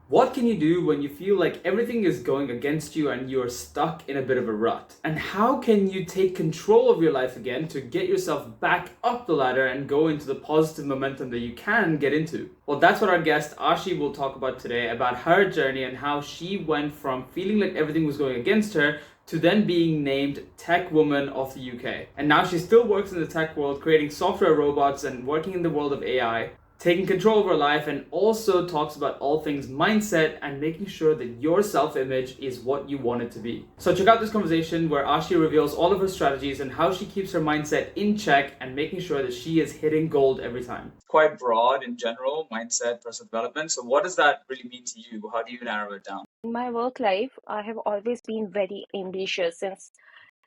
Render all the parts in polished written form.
What can you do when you feel like everything is going against you and you're stuck in a bit of a rut? And how can you take control of your life again to get yourself back up the ladder and go into the positive momentum that you can get into? Well, that's what our guest Aashi will talk about today, about her journey and how she went from feeling like everything was going against her to then being named Tech Woman of the UK. And now she still works in the tech world, creating software robots and working in the world of AI, taking control of her life, and also talks about all things mindset and making sure that your self-image is what you want it to be. So check out this conversation where Aashi reveals all of her strategies and how she keeps her mindset in check and making sure that she is hitting gold every time. Quite broad in general, mindset, personal development. So what does that really mean to you? How do you narrow it down? In my work life, I have always been very ambitious since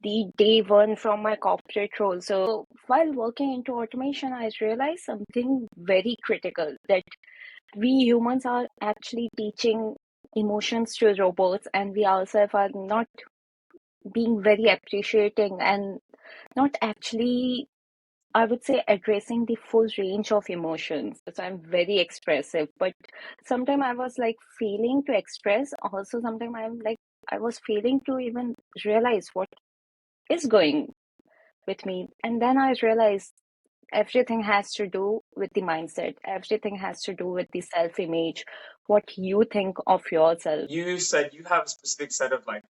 the day one from my corporate role. So while working into automation, I realized something very critical, that we humans are actually teaching emotions to robots, and we ourselves are not being very appreciating and not actually, I would say, addressing the full range of emotions. So I'm very expressive, but sometimes I was like failing to express. Also, sometimes I was failing to even realize what is going with me. And then I realized everything has to do with the mindset. Everything has to do with the self-image, what you think of yourself. You said you have a specific set of like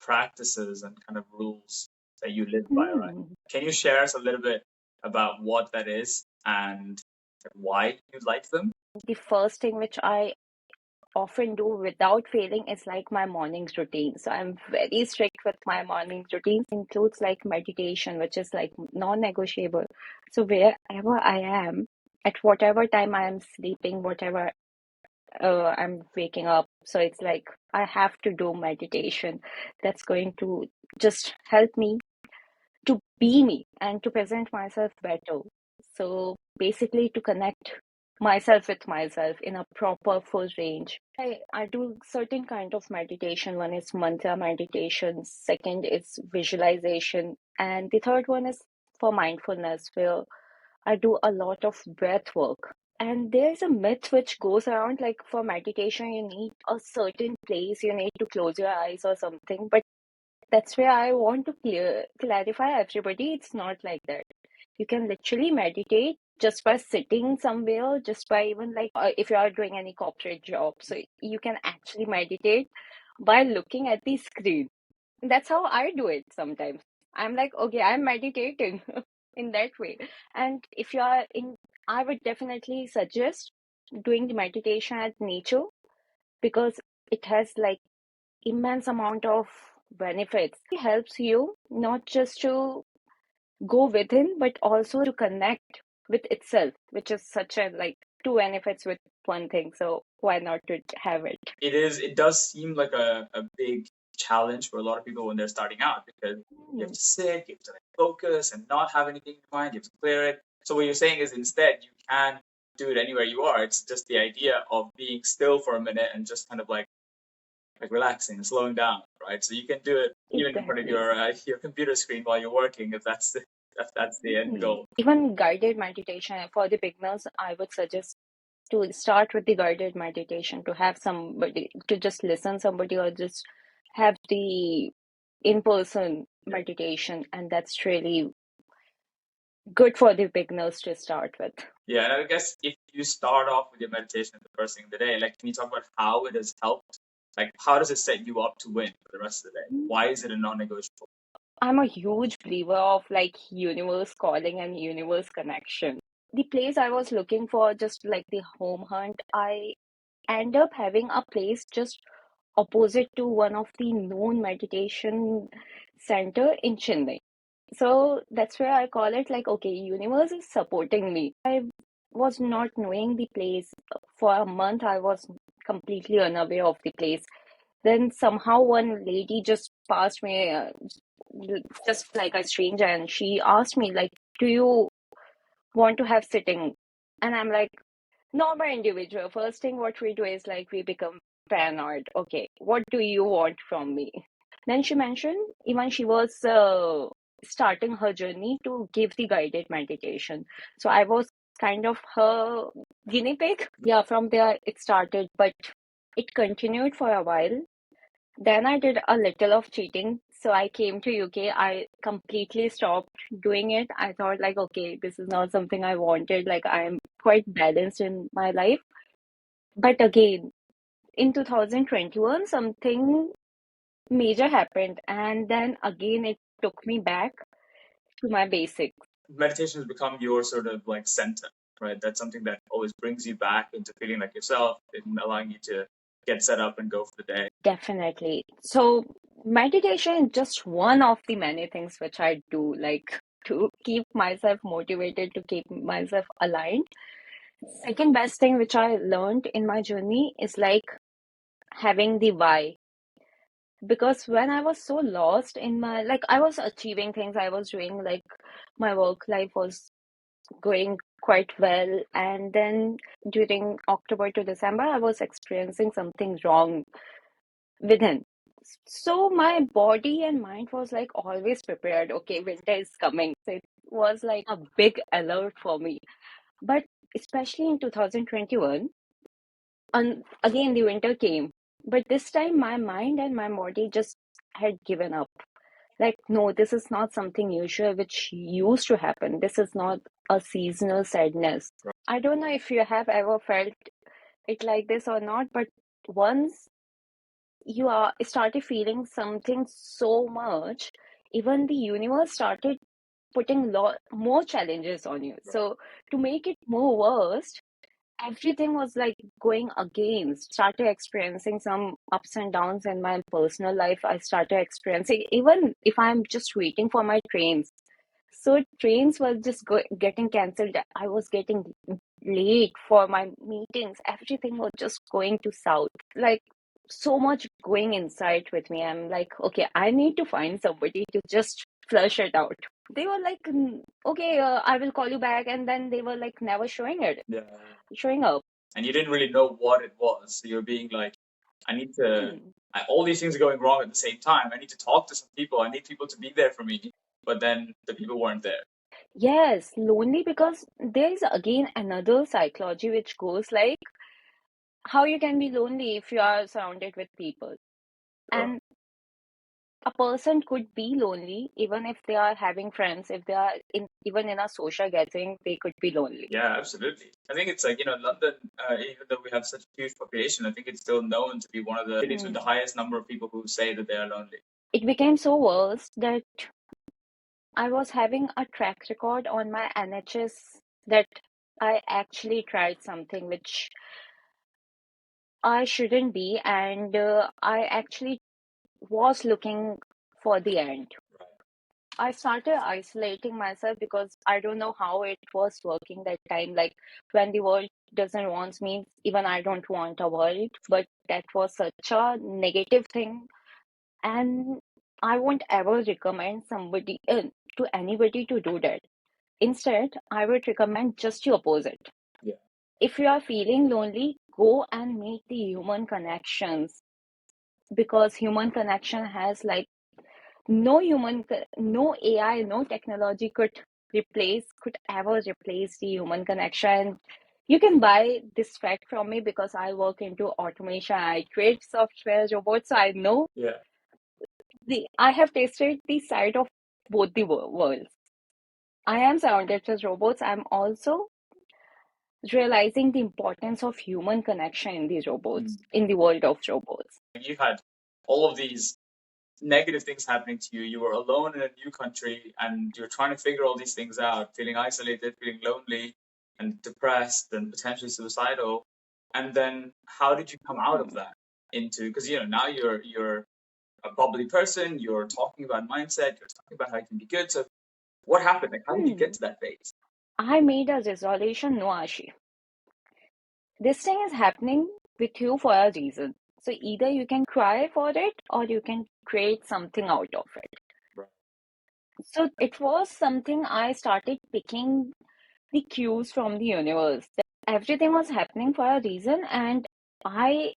practices and kind of rules that you live by, right? Can you share us a little bit about what that is and why you like them? The first thing which I often do without failing is like my morning's routine. So I'm very strict with my morning's routine. Includes like meditation, which is like non-negotiable. So wherever I am, at whatever time I am sleeping, whatever I'm waking up, so it's like I have to do meditation. That's going to just help me to be me and to present myself better. So basically, to connect myself with myself in a proper full range. I do certain kind of meditation. One is mantra meditation, second is visualization, and the third one is for mindfulness, where I do a lot of breath work. And there's a myth which goes around, like for meditation, you need a certain place, you need to close your eyes or something. But that's where I want to clarify everybody. It's not like that. You can literally meditate just by sitting somewhere, just by even like if you are doing any corporate job. So you can actually meditate by looking at the screen. That's how I do it sometimes. I'm like, okay, I'm meditating in that way. And if you are in, I would definitely suggest doing the meditation at nature, because it has like immense amount of benefits. It helps you not just to go within, but also to connect with itself, which is such a like two benefits with one thing. So why not to have it? It does seem like a big challenge for a lot of people when they're starting out, because you have to sit, you have to like focus and not have anything in mind, you have to clear it. So what you're saying is instead you can do it anywhere you are. It's just the idea of being still for a minute and just kind of like relaxing and slowing down, right? So you can do it even in front of Exactly. your computer screen while you're working, if that's the end goal. Even guided meditation for the beginners, I would suggest to start with the guided meditation, to have somebody to just listen somebody, or just have the in-person meditation, and that's really good for the beginners to start with. Yeah, and I guess if you start off with your meditation the first thing of the day, like, can you talk about how it has helped? Like, how does it set you up to win for the rest of the day? Why is it a non-negotiable? I'm a huge believer of like universe calling and universe connection. The place I was looking for, just like the home hunt, I end up having a place just opposite to one of the known meditation center in Chennai. So that's where I call it like, okay, universe is supporting me. I was not knowing the place for a month. I was completely unaware of the place. Then somehow one lady just passed me, just like a stranger, and she asked me like, "Do you want to have sitting?" And I'm like, normal individual. First thing what we do is like we become paranoid. Okay, what do you want from me? Then she mentioned even she was starting her journey to give the guided meditation. So I was kind of her guinea pig. Yeah, from there it started. But It continued for a while. Then I did a little of cheating. So I came to UK. I completely stopped doing it. I thought like, okay, this is not something I wanted. Like I'm quite balanced in my life. But again, in 2021, something major happened. And then again, it took me back to my basics. Meditation has become your sort of like center, right? That's something that always brings you back into feeling like yourself and allowing you to get set up and go for the day. Definitely. So meditation is just one of the many things which I do, like to keep myself motivated, to keep myself aligned. Second best thing which I learned in my journey is like having the why. Because when I was so lost in my, like I was achieving things, I was doing like my work life was going quite well. And then during October to December, I was experiencing something wrong within. So my body and mind was like always prepared. Okay, winter is coming. So it was like a big alert for me. But especially in 2021, and again the winter came. But this time my mind and my body just had given up. Like, no, this is not something usual which used to happen. This is not a seasonal sadness. I don't know if you have ever felt it like this or not, but once you are started feeling something so much, even the universe started putting more challenges on you. So to make it more worse, everything was like going against. Started experiencing some ups and downs in my personal life. I started experiencing, even if I'm just waiting for my trains. So trains were just getting cancelled. I was getting late for my meetings. Everything was just going to south. Like so much going inside with me. I'm like, okay, I need to find somebody to just flush it out. They were like, okay, I will call you back. And then they were like never showing up. And you didn't really know what it was. So you're being like, I need to, Hmm. all these things are going wrong at the same time. I need to talk to some people. I need people to be there for me. But then the people weren't there. Yes, lonely because there is again another psychology which goes like how you can be lonely if you are surrounded with people. And a person could be lonely even if they are having friends, if they are even in a social gathering, they could be lonely. Yeah, absolutely. I think it's like, London, even though we have such a huge population, I think it's still known to be one of the cities with the highest number of people who say that they are lonely. It became so worse that I was having a track record on my NHS that I actually tried something which I shouldn't be, and I actually was looking for the end. I started isolating myself because I don't know how it was working that time. Like when the world doesn't want me, even I don't want a world. But that was such a negative thing, and I won't ever recommend somebody to anybody to do that. Instead, I would recommend just the opposite. Yeah. If you are feeling lonely, go and meet the human connections because human connection has like no AI, no technology could ever replace the human connection. You can buy this fact from me because I work into automation. I create software robots, so I know Yeah. I have tasted the side of both the worlds. I am surrounded with robots. I'm also realizing the importance of human connection in these robots, in the world of robots. You've had all of these negative things happening to you. You were alone in a new country and you're trying to figure all these things out, feeling isolated, feeling lonely and depressed and potentially suicidal. And then how did you come out of that into, because now you're a bubbly person, you're talking about mindset, you're talking about how you can be good. So what happened? Like, how did you get to that phase? I made a resolution, no, Ashi. This thing is happening with you for a reason. So either you can cry for it or you can create something out of it. Right. So it was something I started picking the cues from the universe. That everything was happening for a reason, and I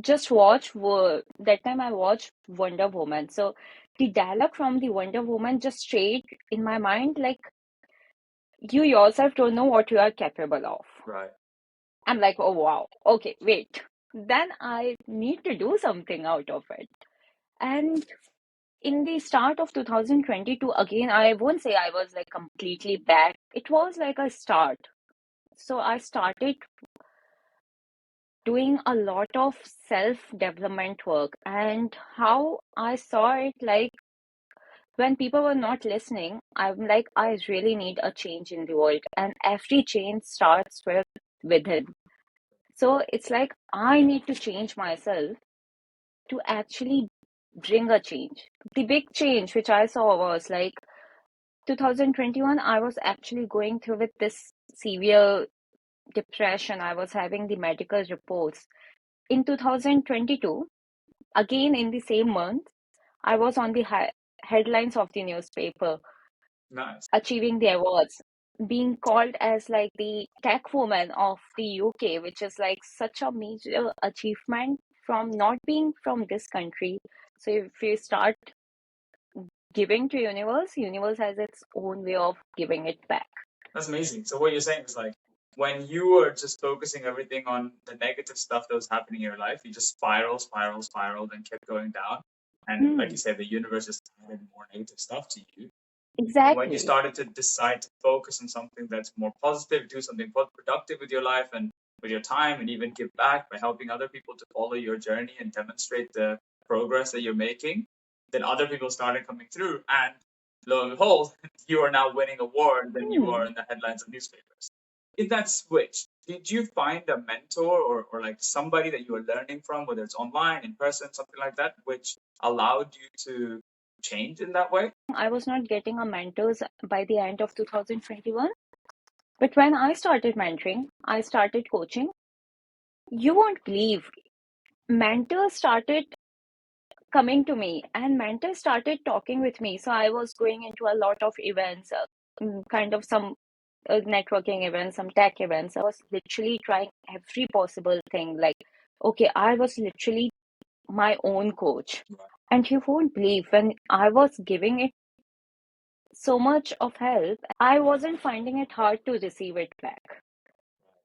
just watched that time I watched Wonder Woman. So the dialogue from the Wonder Woman just stayed in my mind like you yourself don't know what you are capable of. Right. I'm like, oh wow, okay, wait. then I need to do something out of it. And in the start of 2022, again, I won't say I was like completely back. It was like a start. So I started doing a lot of self-development work, and how I saw it, like when people were not listening, I'm like, I really need a change in the world, and every change starts within. So it's like I need to change myself to actually bring a change. The big change which I saw was like 2021, I was actually going through with this severe depression. I was having the medical reports. In 2022, again in the same month, I was on the headlines of the newspaper, Nice. achieving the awards, being called as like the tech woman of the UK, which is like such a major achievement from not being from this country. So if you start giving to universe has its own way of giving it back. That's amazing. So what you're saying is like when you were just focusing everything on the negative stuff that was happening in your life, you just spiraled and kept going down. And like you said, the universe just added more negative stuff to you. And when you Exactly. started to decide to focus on something that's more positive, do something productive with your life and with your time, and even give back by helping other people to follow your journey and demonstrate the progress that you're making, then other people started coming through. And lo and behold, you are now winning awards and you are in the headlines of newspapers. In that switch, did you find a mentor or like somebody that you were learning from, whether it's online, in person, something like that, which allowed you to change in that way? I was not getting a mentors by the end of 2021. But when I started mentoring, I started coaching. You won't believe, mentors started coming to me and mentors started talking with me. So I was going into a lot of events, kind of some networking events, some tech events. I was literally trying every possible thing. Like, okay, I was literally my own coach. And you won't believe, when I was giving it so much of help, I wasn't finding it hard to receive it back.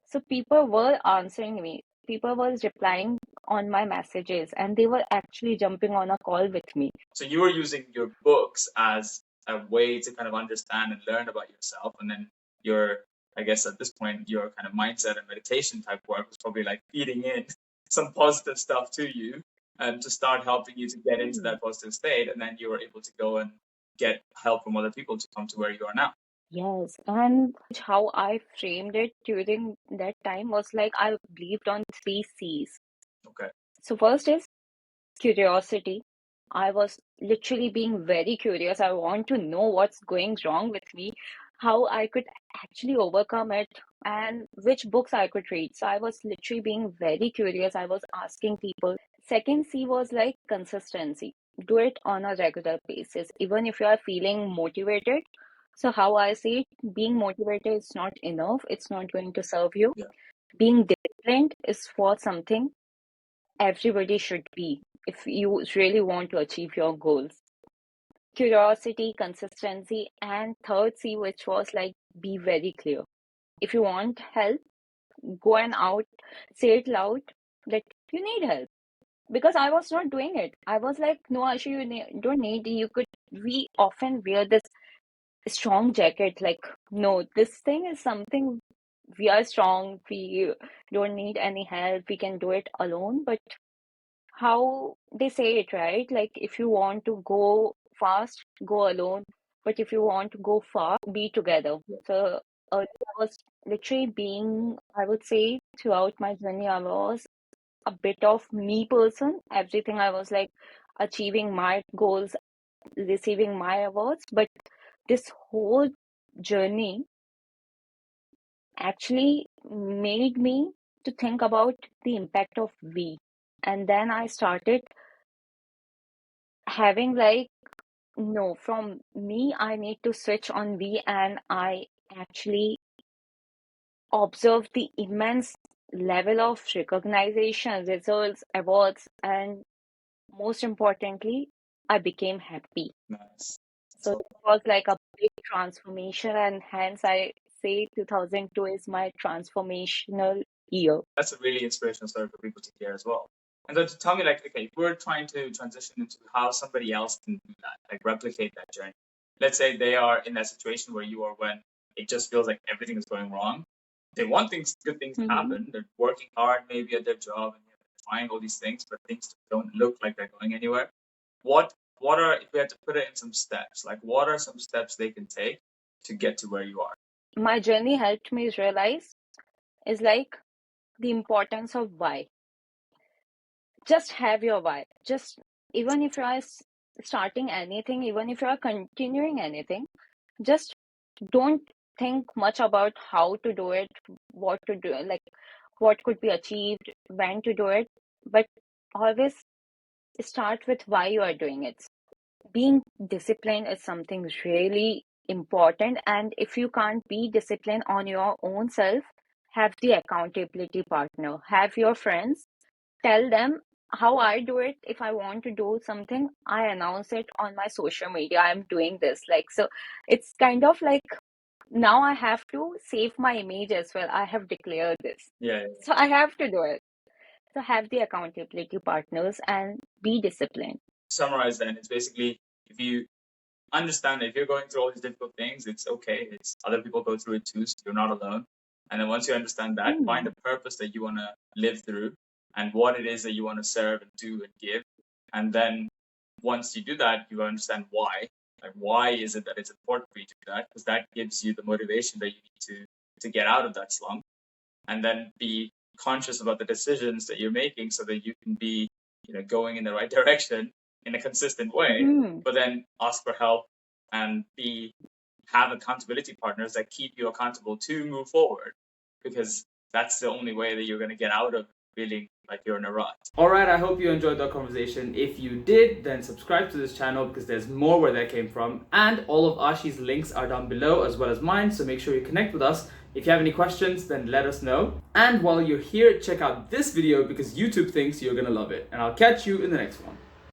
So people were answering me, people were replying on my messages, and they were actually jumping on a call with me. So you were using your books as a way to kind of understand and learn about yourself, and then your, I guess at this point, your kind of mindset and meditation type work was probably like feeding in some positive stuff to you and to start helping you to get into that positive state, and then you were able to go and get help from other people to come to where you are now. Yes, and how I framed it during that time was like I believed on 3 C's. Okay. So first is curiosity. I was literally being very curious. I want to know what's going wrong with me, how I could actually overcome it, and which books I could read. So I was literally being very curious. I was asking people. Second C was like consistency. Do it on a regular basis, even if you are feeling motivated. So how I see it, being motivated is not enough. It's not going to serve you. Yeah. Being disciplined is for something everybody should be if you really want to achieve your goals. Curiosity, consistency, and third C, which was like be very clear. If you want help, go and out, say it loud that you need help. Because I was not doing it. I was like, no, Ashi, you don't need. We often wear this strong jacket. Like, no, this thing is something, we are strong. We don't need any help. We can do it alone. But how they say it, right? Like, if you want to go fast, go alone. But if you want to go far, be together. So I was literally being, I would say, throughout my journey, I was a bit of me person. Everything I was like achieving my goals, receiving my awards. But this whole journey actually made me to think about the impact of we. And then I started having like, no, from me, I need to switch on we, and I actually observed the immense level of recognition, results, awards, and most importantly, I became happy. Nice. So it was like a big transformation, and hence I say 2002 is my transformational year. That's a really inspirational story for people to hear as well. And then to tell me, like, okay, if we're trying to transition into how somebody else can do that, like replicate that journey. Let's say they are in that situation where you are, when it just feels like everything is going wrong. They want good things to happen. They're working hard maybe at their job and they're trying all these things, but things don't look like they're going anywhere. What are, if we had to put it in some steps, like what are some steps they can take to get to where you are? My journey helped me realize is like the importance of why. Just have your why. Just even if you are starting anything, even if you are continuing anything, just don't think much about how to do it, what to do, like what could be achieved, when to do it, but always start with why you are doing it. Being disciplined is something really important, and if you can't be disciplined on your own self, have the accountability partner, have your friends, tell them how I do it. If I want to do something, I announce it on my social media, I'm doing this, like, so it's kind of like now I have to save my image as well. I have declared this, Yeah. so I have to do it. So have the accountability partners and be disciplined. Summarize then, it's basically, if you understand that if you're going through all these difficult things, it's okay. It's other people go through it too, so you're not alone. And then once you understand that, find a purpose that you want to live through and what it is that you want to serve and do and give. And then once you do that, you understand why. Like, why is it that it's important for you to do that? Because that gives you the motivation that you need to get out of that slump. And then be conscious about the decisions that you're making so that you can be, going in the right direction in a consistent way, but then ask for help and have accountability partners that keep you accountable to move forward, because that's the only way that you're going to get out of feeling like you're in a rut. Alright, I hope you enjoyed that conversation. If you did, then subscribe to this channel because there's more where that came from. And all of Aashi's links are down below as well as mine, so make sure you connect with us. If you have any questions, then let us know. And while you're here, check out this video because YouTube thinks you're gonna love it. And I'll catch you in the next one.